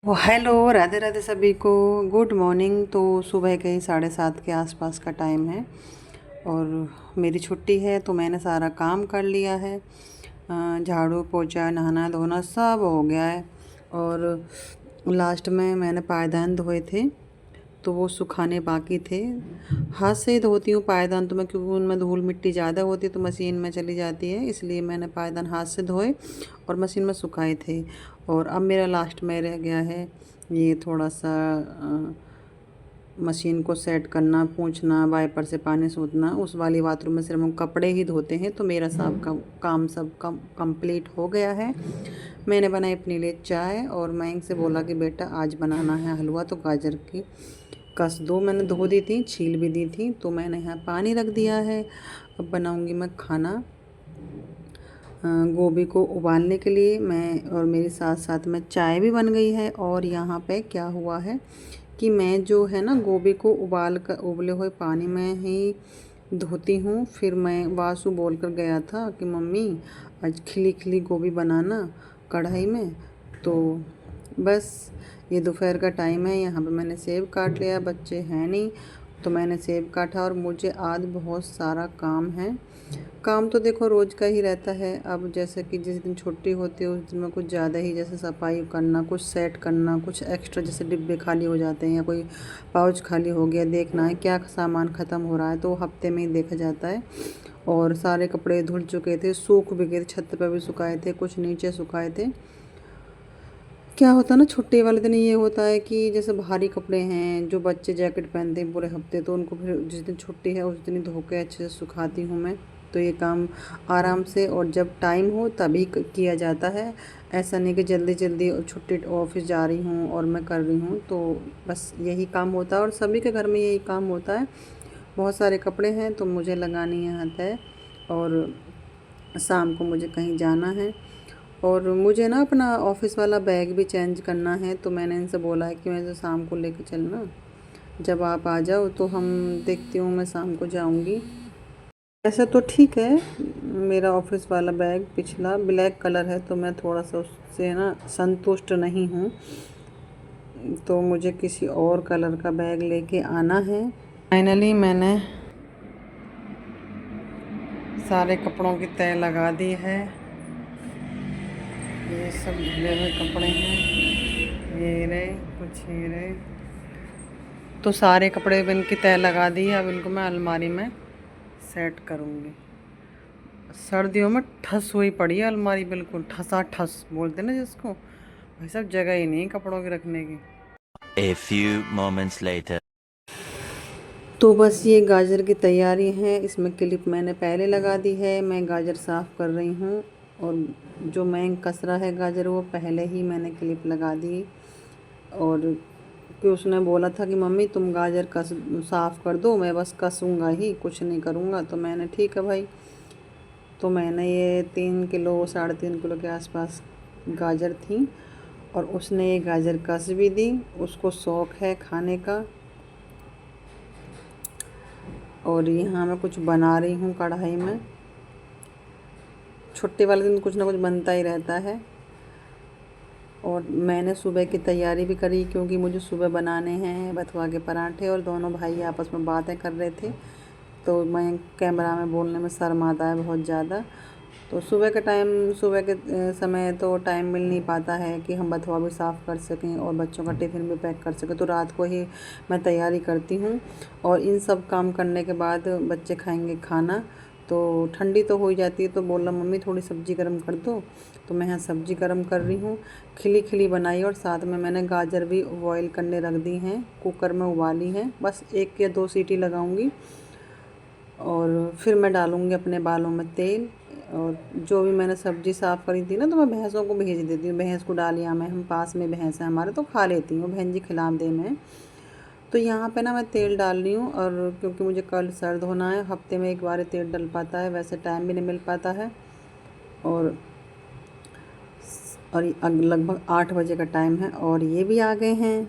Hello, Radhe Radhe सभी को। Good morning. तो सुबह के 7:30 के आसपास का टाइम है और मेरी छुट्टी है तो मैंने सारा काम कर लिया है। झाड़ू पोछा नहाना धोना सब हो गया है। और लास्ट में मैंने पायदान धोए थे तो वो सुखाने बाकी थे। हाथ से ही धोती हूँ पायदान तो मैं, क्योंकि उनमें धूल मिट्टी ज़्यादा होती है तो मशीन में चली जाती है, इसलिए मैंने पायदान हाथ से धोए और मशीन में सुखाए थे। और अब मेरा लास्ट में रह गया है ये थोड़ा सा मशीन को सेट करना, पोंछना, वाइपर से पानी सूखना। उस वाली बाथरूम में सिर्फ हम कपड़े ही धोते हैं तो मेरा सब काम सब कंप्लीट हो गया है। मैंने बनाई अपने लिए चाय और मैं से बोला कि बेटा आज बनाना है हलवा, तो गाजर की कस दो। मैंने धो दी थी, छील भी दी थी, तो मैंने यहाँ पानी रख दिया है। अब बनाऊंगी मैं खाना। गोभी को उबालने के लिए मैं और मेरे साथ साथ में चाय भी बन गई है। और यहाँ पे क्या हुआ है कि मैं जो है ना गोभी को उबले हुए पानी में ही धोती हूँ। फिर मैं वासु बोल कर गया था कि मम्मी आज खिली खिली गोभी बनाना कढ़ाई में। तो बस ये दोपहर का टाइम है। यहाँ पे मैंने सेब काट लिया, बच्चे हैं नहीं तो मैंने सेब काटा। और मुझे आज बहुत सारा काम है। काम तो देखो रोज़ का ही रहता है। अब जैसे कि जिस दिन छुट्टी होती है उस दिन में कुछ ज़्यादा ही, जैसे सफाई करना, कुछ सेट करना, कुछ एक्स्ट्रा, जैसे डिब्बे खाली हो जाते हैं या कोई पाउच खाली हो गया, देखना है क्या सामान ख़त्म हो रहा है, तो हफ्ते में ही देखा जाता है। और सारे कपड़े धुल चुके थे, सूख भी गए थे, छत पर भी सुखाए थे, कुछ नीचे सुखाए थे। क्या होता है ना छुट्टी वाले दिन ये होता है कि जैसे भारी कपड़े हैं, जो बच्चे जैकेट पहनते हैं पूरे हफ्ते, तो उनको फिर जिस दिन छुट्टी है उस दिन ही धो के अच्छे से सुखाती हूँ मैं। तो ये काम आराम से और जब टाइम हो तभी किया जाता है। ऐसा नहीं कि जल्दी जल्दी छुट्टी ऑफिस जा रही हूँ और मैं कर रही हूँ, तो बस यही काम होता है और सभी के घर में यही काम होता है। बहुत सारे कपड़े हैं तो मुझे लगानी है तय। और शाम को मुझे कहीं जाना है और मुझे ना अपना ऑफिस वाला बैग भी चेंज करना है। तो मैंने इनसे बोला है कि मैं शाम को लेकर चलना, जब आप आ जाओ तो हम देखती हूँ, मैं शाम को जाऊँगी। ऐसा तो ठीक है, मेरा ऑफिस वाला बैग पिछला ब्लैक कलर है तो मैं थोड़ा सा उससे ना संतुष्ट नहीं हूँ, तो मुझे किसी और कलर का बैग लेके आना है। फाइनली मैंने सारे कपड़ों की तय लगा दी है। ये सब धुले हुए कपड़े हैं, ये रहे, कुछ ये रहे। तो सारे कपड़े भी इनकी तय लगा दी है। अब इनको मैं अलमारी में सेट करूँगी। सर्दियों में ठस हुई पड़ी है अलमारी, बिल्कुल ठसा ठस बोलते ना जिसको। भाई सब जगह ही नहीं कपड़ों की रखने की। A few moments later. तो बस ये गाजर की तैयारी है। इसमें क्लिप मैंने पहले लगा दी है, मैं गाजर साफ़ कर रही हूँ। और जो मैं कस रहा है गाजर वो पहले ही मैंने क्लिप लगा दी। और कि उसने बोला था कि मम्मी तुम गाजर कस साफ़ कर दो, मैं बस कसूँगा ही, कुछ नहीं करूँगा। तो मैंने ठीक है भाई। तो मैंने ये 3 किलो 3.5 किलो के आसपास गाजर थी और उसने ये गाजर कस भी दी। उसको शौक़ है खाने का। और यहाँ मैं कुछ बना रही हूँ कढ़ाई में। छुट्टी वाले दिन कुछ ना कुछ बनता ही रहता है। और मैंने सुबह की तैयारी भी करी क्योंकि मुझे सुबह बनाने हैं बथुआ के पराठे। और दोनों भाई आपस में बातें कर रहे थे तो मैं कैमरा में बोलने में शर्म आता है बहुत ज़्यादा। तो सुबह के समय तो टाइम मिल नहीं पाता है कि हम बथुआ भी साफ़ कर सकें और बच्चों का टिफ़िन भी पैक कर सकें। तो रात को ही मैं तैयारी करती हूँ। और इन सब काम करने के बाद बच्चे खाएंगे खाना, तो ठंडी तो हो ही जाती है। तो बोला मम्मी थोड़ी सब्ज़ी गर्म कर दो, तो मैं यहाँ सब्ज़ी गर्म कर रही हूँ। खिली खिली बनाई और साथ में मैंने गाजर भी बॉयल करने रख दी हैं, कुकर में उबाली हैं। बस 1 या 2 सीटी लगाऊंगी और फिर मैं डालूँगी अपने बालों में तेल। और जो भी मैंने सब्ज़ी साफ़ करी थी ना तो मैं भैंसों को भेज देती हूँ। भैंस को डालिया में, हम पास में भैंस है हमारे तो खा लेती हूँ, बहन जी खिला दे में। तो यहाँ पे ना मैं तेल डाल रही हूँ। और क्योंकि मुझे कल सर धोना है, हफ्ते में एक बार तेल डल पाता है, वैसे टाइम भी नहीं मिल पाता है। और लगभग 8 बजे का टाइम है और ये भी आ गए हैं।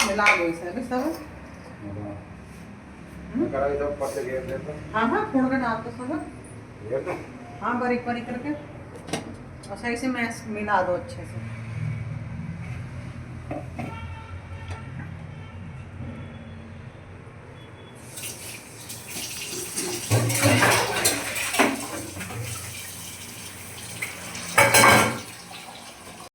मिला दो इसे सब। कढ़ाई सब ऊपर से घेर देता हाँ हाँ, फोड़ के डाल दो सब। घेर दो। हाँ, बारीक बारीक करके और सही से मैश मिला दो अच्छे से।